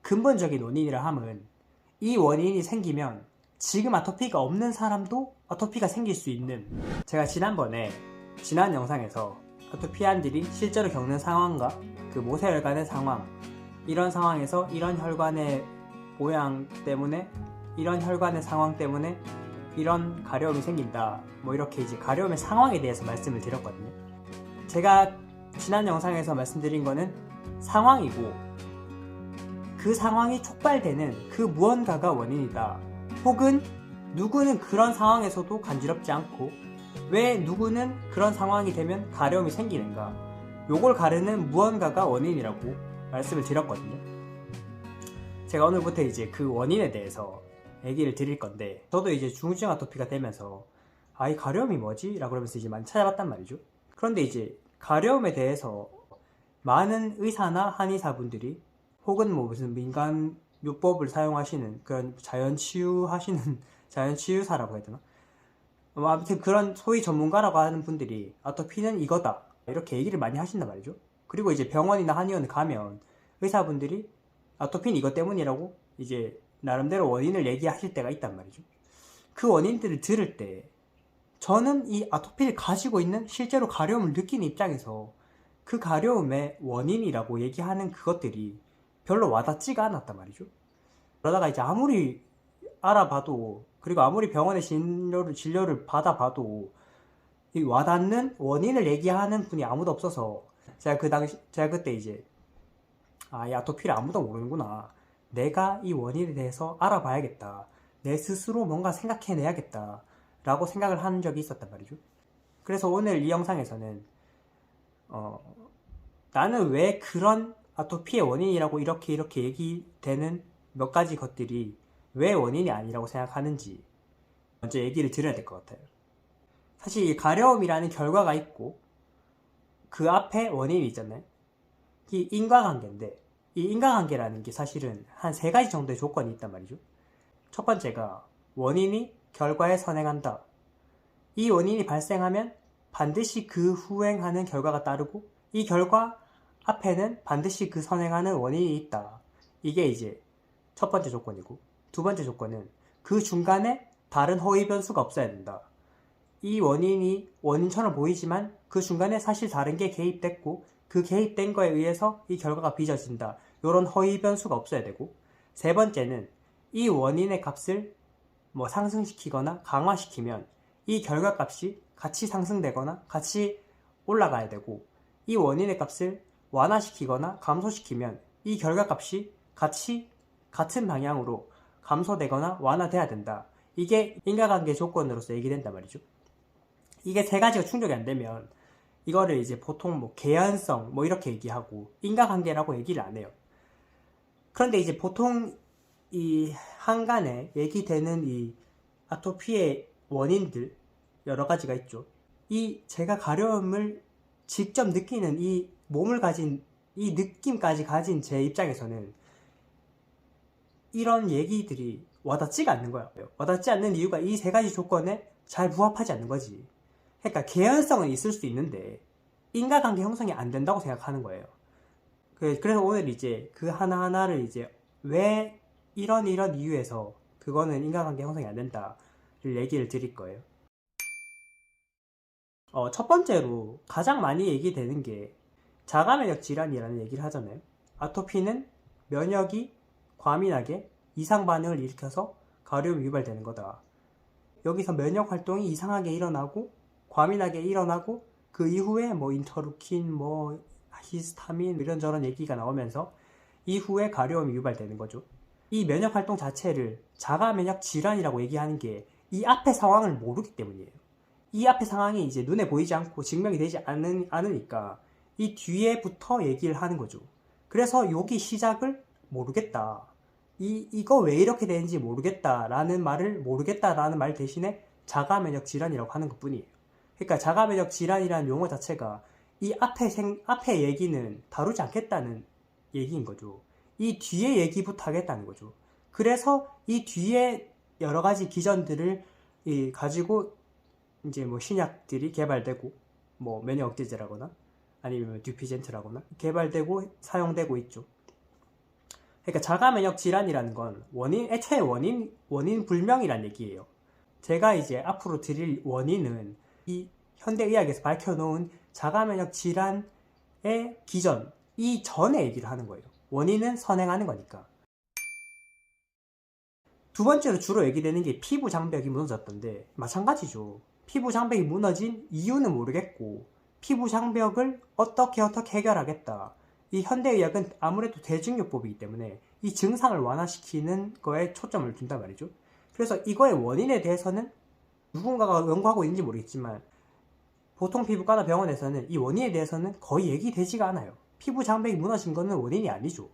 근본적인 원인이라 함은 이 원인이 생기면 지금 아토피가 없는 사람도 아토피가 생길 수 있는, 제가 지난 영상에서 아토피안들이 실제로 겪는 상황과 그 모세혈관의 상황, 이런 상황에서 이런 혈관의 모양 때문에 이런 혈관의 상황 때문에 이런 가려움이 생긴다, 뭐 이렇게 이제 가려움의 상황에 대해서 말씀을 드렸거든요. 제가 지난 영상에서 말씀드린 거는 상황이고, 그 상황이 촉발되는 그 무언가가 원인이다. 혹은 누구는 그런 상황에서도 간지럽지 않고 왜 누구는 그런 상황이 되면 가려움이 생기는가, 요걸 가르는 무언가가 원인이라고 말씀을 드렸거든요. 제가 오늘부터 이제 그 원인에 대해서 얘기를 드릴 건데, 저도 이제 중증 아토피가 되면서 이 가려움이 뭐지? 라고 그러면서 이제 많이 찾아봤단 말이죠. 그런데 이제 가려움에 대해서 많은 의사나 한의사분들이 혹은 뭐 무슨 민간요법을 사용하시는 그런 자연치유사라고 해야 되나? 아무튼 그런 소위 전문가라고 하는 분들이 아토피는 이거다, 이렇게 얘기를 많이 하신단 말이죠. 그리고 이제 병원이나 한의원 가면 의사분들이 아토피는 이것 때문이라고 이제 나름대로 원인을 얘기하실 때가 있단 말이죠. 그 원인들을 들을 때 저는 이 아토피를 가지고 있는, 실제로 가려움을 느끼는 입장에서 그 가려움의 원인이라고 얘기하는 그것들이 별로 와닿지가 않았단 말이죠. 그러다가 이제 아무리 알아봐도, 그리고 아무리 병원에 진료를 받아봐도 이 와닿는 원인을 얘기하는 분이 아무도 없어서 제가 그때 이제 이 아토피를 아무도 모르는구나, 내가 이 원인에 대해서 알아봐야겠다, 내 스스로 뭔가 생각해내야겠다 라고 생각을 한 적이 있었단 말이죠. 그래서 오늘 이 영상에서는 나는 왜 그런 아토피의 원인이라고 이렇게 얘기되는 몇 가지 것들이 왜 원인이 아니라고 생각하는지 먼저 얘기를 드려야 될 것 같아요. 사실 이 가려움이라는 결과가 있고 그 앞에 원인이 있잖아요. 이 인과관계인데, 이 인과관계라는 게 사실은 한 3가지 정도의 조건이 있단 말이죠. 첫 번째가 원인이 결과에 선행한다. 이 원인이 발생하면 반드시 그 후행하는 결과가 따르고, 이 결과 앞에는 반드시 그 선행하는 원인이 있다. 이게 이제 첫 번째 조건이고, 두 번째 조건은 그 중간에 다른 허위 변수가 없어야 된다. 이 원인이 원인처럼 보이지만 그 중간에 사실 다른 게 개입됐고, 그 개입된 거에 의해서 이 결과가 빚어진다. 이런 허위 변수가 없어야 되고, 세 번째는 이 원인의 값을 뭐 상승시키거나 강화시키면 이 결과값이 같이 상승되거나 같이 올라가야 되고, 이 원인의 값을 완화시키거나 감소시키면 이 결과값이 같이 같은 방향으로 감소되거나 완화돼야 된다. 이게 인과관계 조건으로서 얘기된단 말이죠. 이게 3가지가 충족이 안 되면 이거를 이제 보통 뭐 개연성 뭐 이렇게 얘기하고 인과관계라고 얘기를 안 해요. 그런데 이제 보통 이 한간에 얘기되는 이 아토피의 원인들 여러 가지가 있죠. 이 제가 가려움을 직접 느끼는 이 몸을 가진 이 느낌까지 가진 제 입장에서는 이런 얘기들이 와닿지가 않는 거예요. 와닿지 않는 이유가 이 3가지 조건에 잘 부합하지 않는 거지. 그러니까 개연성은 있을 수 있는데 인과관계 형성이 안 된다고 생각하는 거예요. 그래서 오늘 이제 그 하나하나를 이제 왜 이런 이유에서 그거는 인과관계 형성이 안 된다를 얘기를 드릴 거예요. 첫 번째로 가장 많이 얘기되는 게 자가면역 질환이라는 얘기를 하잖아요. 아토피는 면역이 과민하게 이상 반응을 일으켜서 가려움이 유발되는 거다. 여기서 면역 활동이 이상하게 일어나고 과민하게 일어나고 그 이후에 뭐 인터루킨, 뭐 히스타민 이런저런 얘기가 나오면서 이후에 가려움이 유발되는 거죠. 이 면역 활동 자체를 자가면역 질환이라고 얘기하는 게 이 앞의 상황을 모르기 때문이에요. 이 앞의 상황이 이제 눈에 보이지 않고 증명이 되지 않으니까 이 뒤에부터 얘기를 하는 거죠. 그래서 여기 시작을 모르겠다, 이거 왜 이렇게 되는지 모르겠다라는 말 대신에 자가면역 질환이라고 하는 것 뿐이에요. 그러니까 자가면역 질환이라는 용어 자체가 이 앞에 얘기는 다루지 않겠다는 얘기인 거죠. 이 뒤에 얘기부터 하겠다는 거죠. 그래서 이 뒤에 여러 가지 기전들을 가지고 이제 뭐 신약들이 개발되고, 뭐 면역 억제제라거나 아니면 듀피젠트라거나 개발되고 사용되고 있죠. 그러니까 자가면역 질환이라는 건 애초에 원인 불명이란 얘기예요. 제가 이제 앞으로 드릴 원인은 이 현대의학에서 밝혀놓은 자가면역 질환의 이전의 얘기를 하는 거예요. 원인은 선행하는 거니까. 두 번째로 주로 얘기되는 게 피부 장벽이 무너졌던데, 마찬가지죠. 피부 장벽이 무너진 이유는 모르겠고, 피부 장벽을 어떻게 해결하겠다. 이 현대의학은 아무래도 대증요법이기 때문에 이 증상을 완화시키는 거에 초점을 둔단 말이죠. 그래서 이거의 원인에 대해서는 누군가가 연구하고 있는지 모르겠지만, 보통 피부과나 병원에서는 이 원인에 대해서는 거의 얘기되지가 않아요. 피부 장벽이 무너진 거는 원인이 아니죠.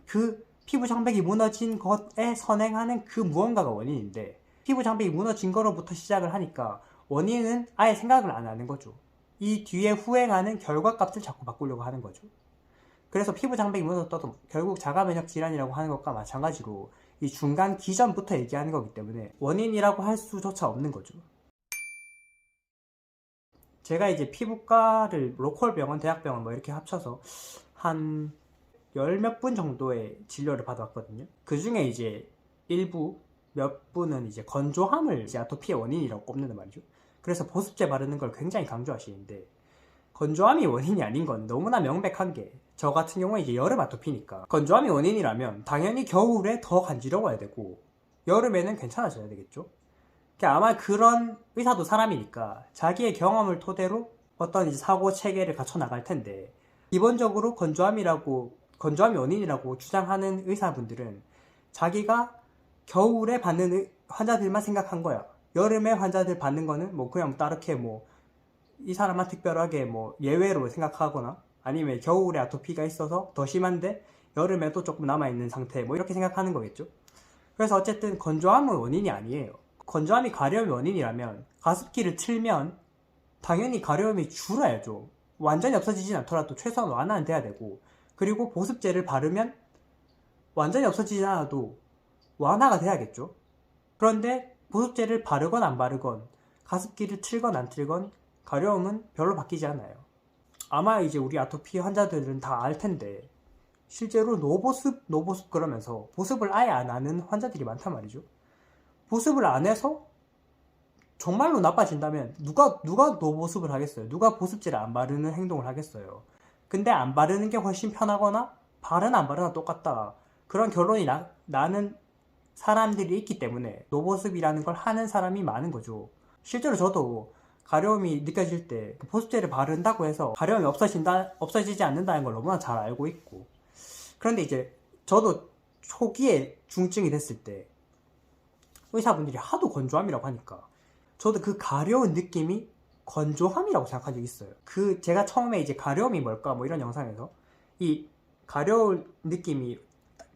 그 피부 장벽이 무너진 것에 선행하는 그 무언가가 원인인데, 피부 장벽이 무너진 거로부터 시작을 하니까 원인은 아예 생각을 안 하는 거죠. 이 뒤에 후행하는 결과값을 자꾸 바꾸려고 하는 거죠. 그래서 피부 장벽이 무너졌다도 결국 자가면역 질환이라고 하는 것과 마찬가지로 이 중간 기전부터 얘기하는 거기 때문에 원인이라고 할 수조차 없는 거죠. 제가 이제 피부과를 로컬 병원, 대학병원 뭐 이렇게 합쳐서 한 열 몇 분 정도의 진료를 받아왔거든요. 그 중에 이제 몇 분은 이제 건조함을 이제 아토피의 원인이라고 꼽는단 말이죠. 그래서 보습제 바르는 걸 굉장히 강조하시는데, 건조함이 원인이 아닌 건 너무나 명백한 게, 저 같은 경우에 이제 여름 아토피니까 건조함이 원인이라면 당연히 겨울에 더 간지러워야 되고 여름에는 괜찮아져야 되겠죠. 아마 그런 의사도 사람이니까 자기의 경험을 토대로 어떤 이제 사고 체계를 갖춰 나갈 텐데, 기본적으로 건조함이 원인이라고 주장하는 의사분들은 자기가 겨울에 받는 환자들만 생각한 거야. 여름에 환자들 받는 거는 뭐 그냥 따르게 뭐 이 사람만 특별하게 뭐 예외로 생각하거나, 아니면 겨울에 아토피가 있어서 더 심한데 여름에도 조금 남아있는 상태, 뭐 이렇게 생각하는 거겠죠. 그래서 어쨌든 건조함은 원인이 아니에요. 건조함이 가려움의 원인이라면 가습기를 틀면 당연히 가려움이 줄어야죠. 완전히 없어지진 않더라도 최소한 완화는 돼야 되고, 그리고 보습제를 바르면 완전히 없어지진 않아도 완화가 돼야겠죠. 그런데 보습제를 바르건 안 바르건, 가습기를 틀건 안 틀건 가려움은 별로 바뀌지 않아요. 아마 이제 우리 아토피 환자들은 다 알 텐데, 실제로 노보습 그러면서 보습을 아예 안 하는 환자들이 많단 말이죠. 보습을 안 해서 정말로 나빠진다면 누가 노보습을 하겠어요? 누가 보습제를 안 바르는 행동을 하겠어요? 근데 안 바르는 게 훨씬 편하거나 바르나 안 바르나 똑같다, 그런 결론이 나는 사람들이 있기 때문에 노보습이라는 걸 하는 사람이 많은 거죠. 실제로 저도 가려움이 느껴질 때 보습제를 바른다고 해서 가려움이 없어지지 않는다는 걸 너무나 잘 알고 있고, 그런데 이제 저도 초기에 중증이 됐을 때 의사분들이 하도 건조함이라고 하니까 저도 그 가려운 느낌이 건조함이라고 생각한 적이 있어요. 제가 처음에 이제 가려움이 뭘까 뭐 이런 영상에서 이 가려운 느낌이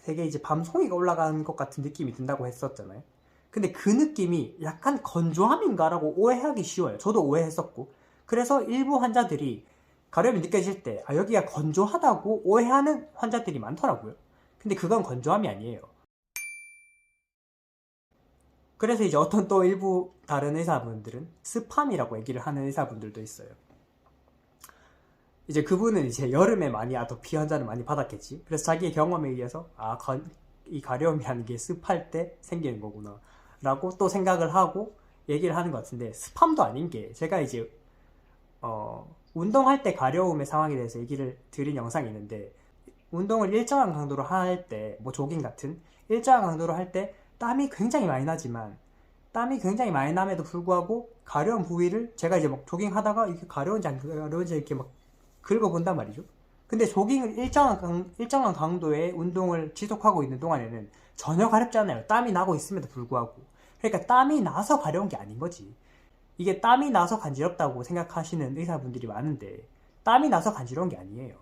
되게 이제 밤송이가 올라가는 것 같은 느낌이 든다고 했었잖아요. 근데 그 느낌이 약간 건조함인가라고 오해하기 쉬워요. 저도 오해했었고, 그래서 일부 환자들이 가려움이 느껴질 때 여기가 건조하다고 오해하는 환자들이 많더라고요. 근데 그건 건조함이 아니에요. 그래서 이제 어떤 또 일부 다른 의사분들은 스팜이라고 얘기를 하는 의사분들도 있어요. 이제 그분은 이제 여름에 많이 아토피 환자를 많이 받았겠지. 그래서 자기의 경험에 의해서 이 가려움이라는 게 습할 때 생기는 거구나 라고 또 생각을 하고 얘기를 하는 것 같은데, 스팜도 아닌 게, 제가 이제 운동할 때 가려움의 상황에 대해서 얘기를 드린 영상이 있는데, 운동을 일정한 강도로 할 때, 뭐 조깅 같은 일정한 강도로 할 때 땀이 굉장히 많이 나지만, 땀이 굉장히 많이 남에도 불구하고 가려운 부위를 제가 이제 막 조깅하다가 이게 가려운지 안 가려운지 이렇게 막 긁어본단 말이죠. 근데 조깅을 일정한 강도의 운동을 지속하고 있는 동안에는 전혀 가렵지 않아요. 땀이 나고 있음에도 불구하고. 그러니까 땀이 나서 가려운 게 아닌 거지. 이게 땀이 나서 간지럽다고 생각하시는 의사분들이 많은데, 땀이 나서 간지러운 게 아니에요.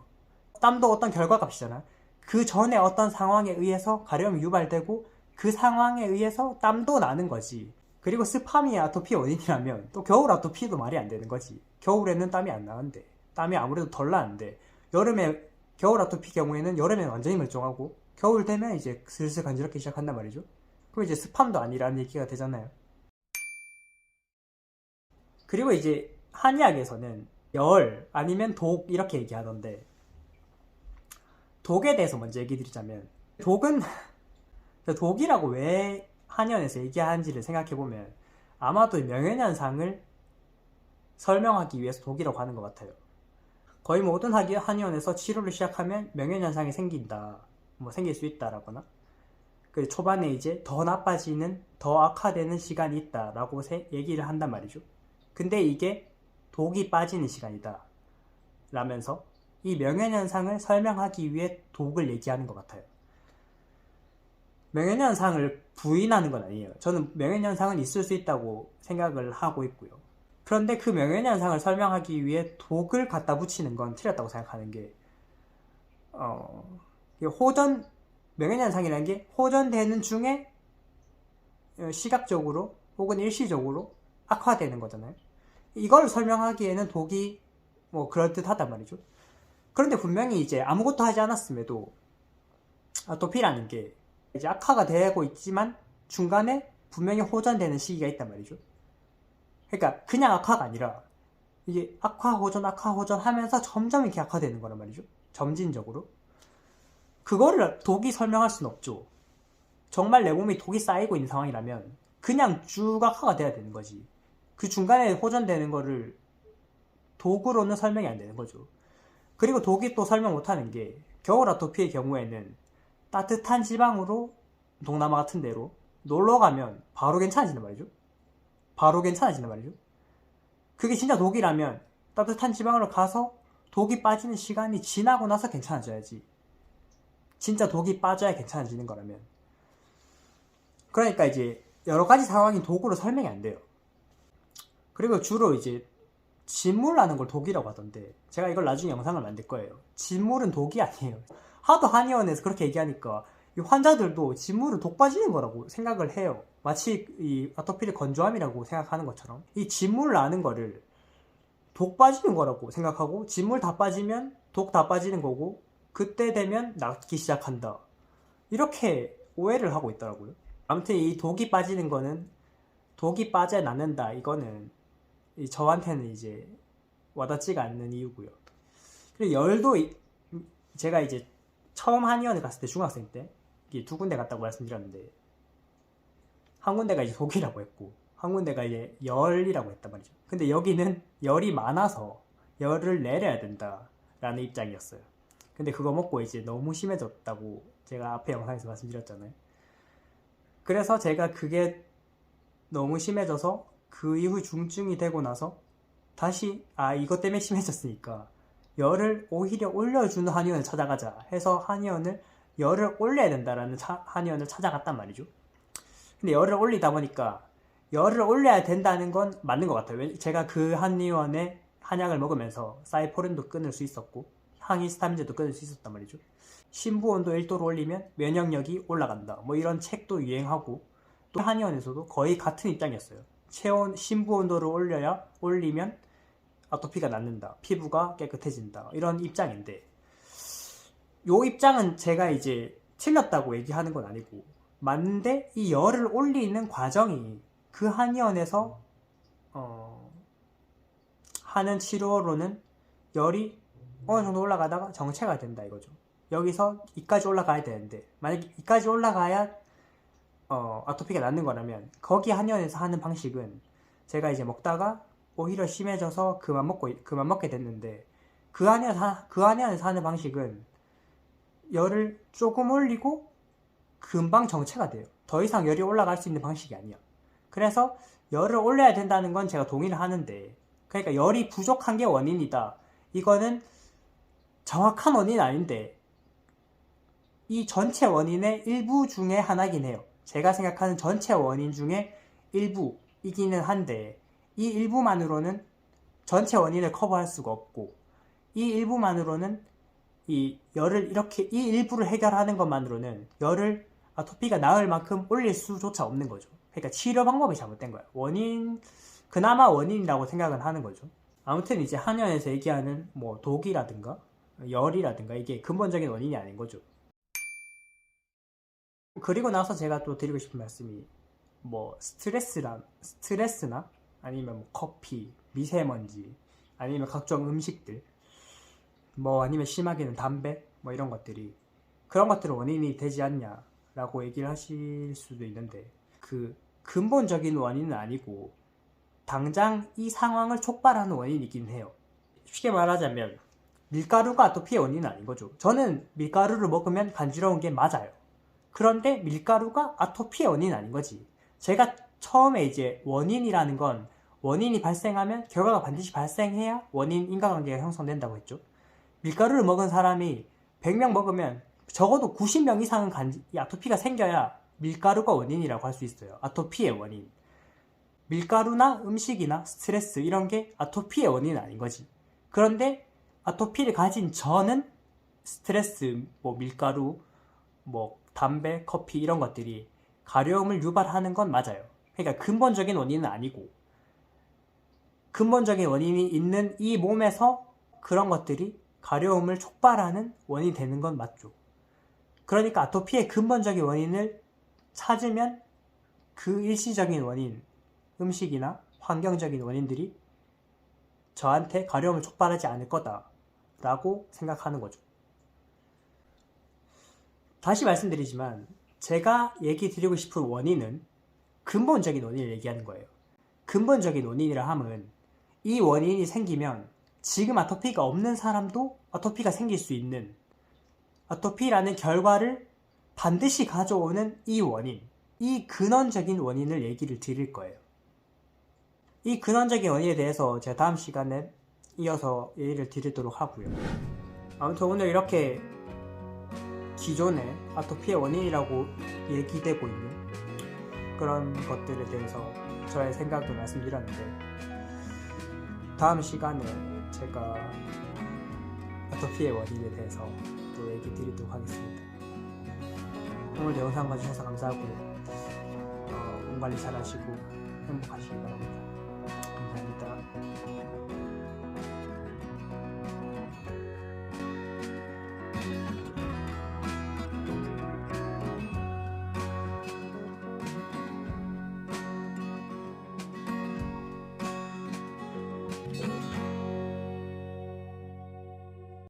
땀도 어떤 결과값이잖아. 그 전에 어떤 상황에 의해서 가려움이 유발되고 그 상황에 의해서 땀도 나는 거지. 그리고 스팜이 아토피 원인이라면 또 겨울 아토피도 말이 안 되는 거지. 겨울에는 땀이 안 나는데, 땀이 아무래도 덜 나는데, 겨울 아토피 경우에는 여름에는 완전히 멀쩡하고 겨울 되면 이제 슬슬 간지럽기 시작한단 말이죠. 그럼 이제 스팜도 아니라는 얘기가 되잖아요. 그리고 이제 한의학에서는 열 아니면 독 이렇게 얘기하던데, 독에 대해서 먼저 얘기 드리자면, 독은 독이라고 왜 한의원에서 얘기하는지를 생각해보면 아마도 명현현상을 설명하기 위해서 독이라고 하는 것 같아요. 거의 모든 한의원에서 치료를 시작하면 명현현상이 생긴다, 뭐 생길 수 있다라거나, 그 초반에 이제 더 나빠지는, 더 악화되는 시간이 있다라고 얘기를 한단 말이죠. 근데 이게 독이 빠지는 시간이다 라면서 이 명현현상을 설명하기 위해 독을 얘기하는 것 같아요. 명현현상을 부인하는 건 아니에요. 저는 명현현상은 있을 수 있다고 생각을 하고 있고요. 그런데 그 명현현상을 설명하기 위해 독을 갖다 붙이는 건 틀렸다고 생각하는 게, 명현현상이라는 게 호전되는 중에 시각적으로 혹은 일시적으로 악화되는 거잖아요. 이걸 설명하기에는 독이 뭐 그럴듯하단 말이죠. 그런데 분명히 이제 아무것도 하지 않았음에도 아토피라는 게 이제 악화가 되고 있지만 중간에 분명히 호전되는 시기가 있단 말이죠. 그러니까 그냥 악화가 아니라 이게 악화 호전 하면서 점점 이렇게 악화되는 거란 말이죠. 점진적으로. 그거를 독이 설명할 수는 없죠. 정말 내 몸에 독이 쌓이고 있는 상황이라면 그냥 쭉 악화가 돼야 되는 거지. 그 중간에 호전되는 거를 독으로는 설명이 안 되는 거죠. 그리고 독이 또 설명 못하는 게, 겨울 아토피의 경우에는 따뜻한 지방으로 동남아 같은 데로 놀러 가면 바로 괜찮아진단 말이죠. 그게 진짜 독이라면 따뜻한 지방으로 가서 독이 빠지는 시간이 지나고 나서 괜찮아져야지. 진짜 독이 빠져야 괜찮아지는 거라면. 그러니까 이제 여러 가지 상황이 독으로 설명이 안 돼요. 그리고 주로 이제 진물라는 걸 독이라고 하던데, 제가 이걸 나중에 영상을 만들 거예요. 진물은 독이 아니에요. 하도 한의원에서 그렇게 얘기하니까 이 환자들도 진물은 독 빠지는 거라고 생각을 해요. 마치 이 아토피를 건조함이라고 생각하는 것처럼 이 진물 나는 거를 독 빠지는 거라고 생각하고, 진물 다 빠지면 독 다 빠지는 거고 그때 되면 낫기 시작한다, 이렇게 오해를 하고 있더라고요. 아무튼 이 독이 빠지는 거는, 독이 빠져 낫는다, 이거는 저한테는 이제 와닿지가 않는 이유고요. 그리고 열도 제가 이제 처음 한의원에 갔을 때, 중학생 때 이게 두 군데 갔다고 말씀드렸는데, 한 군데가 이제 독이라고 했고 한 군데가 이제 열이라고 했단 말이죠. 근데 여기는 열이 많아서 열을 내려야 된다라는 입장이었어요. 근데 그거 먹고 이제 너무 심해졌다고 제가 앞에 영상에서 말씀드렸잖아요. 그래서 제가 그게 너무 심해져서 그 이후 중증이 되고 나서 다시 이것 때문에 심해졌으니까 열을 오히려 올려주는 한의원을 찾아가자 해서 한의원을, 열을 올려야 된다라는 한의원을 찾아갔단 말이죠. 근데 열을 올리다 보니까 열을 올려야 된다는 건 맞는 것 같아요. 제가 그 한의원에 한약을 먹으면서 사이포린도 끊을 수 있었고 항히스타민제도 끊을 수 있었단 말이죠. 심부 온도 1도로 올리면 면역력이 올라간다, 뭐 이런 책도 유행하고, 또 한의원에서도 거의 같은 입장이었어요. 심부 온도를 올리면 아토피가 낫는다, 피부가 깨끗해진다, 이런 입장인데, 요 입장은 제가 이제 틀렸다고 얘기하는 건 아니고 맞는데, 이 열을 올리는 과정이 그 한의원에서 하는 치료로는 열이 어느 정도 올라가다가 정체가 된다 이거죠. 여기서 이까지 올라가야 되는데, 만약에 이까지 올라가야 아토피가 낫는 거라면 거기 한의원에서 하는 방식은, 제가 이제 먹다가 오히려 심해져서 그만 먹게 됐는데, 그 한의원에서 하는 방식은 열을 조금 올리고 금방 정체가 돼요. 더 이상 열이 올라갈 수 있는 방식이 아니야. 그래서 열을 올려야 된다는 건 제가 동의를 하는데, 그러니까 열이 부족한 게 원인이다, 이거는 정확한 원인은 아닌데 이 전체 원인의 일부 중에 하나긴 해요. 제가 생각하는 전체 원인 중에 일부이기는 한데, 이 일부만으로는 전체 원인을 커버할 수가 없고, 이 일부만으로는 이 일부를 해결하는 것만으로는 열을, 아토피가 나을 만큼 올릴 수조차 없는 거죠. 그러니까 치료 방법이 잘못된 거야. 그나마 원인이라고 생각은 하는 거죠. 아무튼 이제 한의원에서 얘기하는 뭐 독이라든가 열이라든가 이게 근본적인 원인이 아닌 거죠. 그리고 나서 제가 또 드리고 싶은 말씀이, 뭐 스트레스나 아니면 뭐 커피, 미세먼지, 아니면 각종 음식들, 뭐 아니면 심하게는 담배, 뭐 이런 것들이 그런 것들은 원인이 되지 않냐라고 얘기를 하실 수도 있는데, 그 근본적인 원인은 아니고 당장 이 상황을 촉발하는 원인이긴 해요. 쉽게 말하자면 밀가루가 아토피의 원인은 아닌 거죠. 저는 밀가루를 먹으면 간지러운 게 맞아요. 그런데 밀가루가 아토피의 원인은 아닌 거지. 제가 처음에 이제 원인이라는 건 원인이 발생하면 결과가 반드시 발생해야 원인 인과관계가 형성된다고 했죠. 밀가루를 먹은 사람이 100명 먹으면 적어도 90명 이상은 아토피가 생겨야 밀가루가 원인이라고 할 수 있어요. 아토피의 원인. 밀가루나 음식이나 스트레스 이런 게 아토피의 원인은 아닌 거지. 그런데 아토피를 가진 저는 스트레스, 밀가루, 담배, 커피 이런 것들이 가려움을 유발하는 건 맞아요. 그러니까 근본적인 원인은 아니고 근본적인 원인이 있는 이 몸에서 그런 것들이 가려움을 촉발하는 원인이 되는 건 맞죠. 그러니까 아토피의 근본적인 원인을 찾으면 그 일시적인 원인, 음식이나 환경적인 원인들이 저한테 가려움을 촉발하지 않을 거다라고 생각하는 거죠. 다시 말씀드리지만 제가 얘기 드리고 싶은 원인은 근본적인 원인을 얘기하는 거예요. 근본적인 원인이라 함은 이 원인이 생기면 지금 아토피가 없는 사람도 아토피가 생길 수 있는, 아토피라는 결과를 반드시 가져오는 이 원인, 이 근원적인 원인을 얘기를 드릴 거예요. 이 근원적인 원인에 대해서 제가 다음 시간에 이어서 얘기를 드리도록 하고요. 아무튼 오늘 이렇게 기존의 아토피의 원인이라고 얘기되고 있는 그런 것들에 대해서 저의 생각을 말씀드렸는데, 다음 시간에 제가 아토피의 원인에 대해서 또 얘기 드리도록 하겠습니다. 오늘도 영상 봐주셔서 감사하고요. 몸 관리 잘 하시고 행복하시기 바랍니다.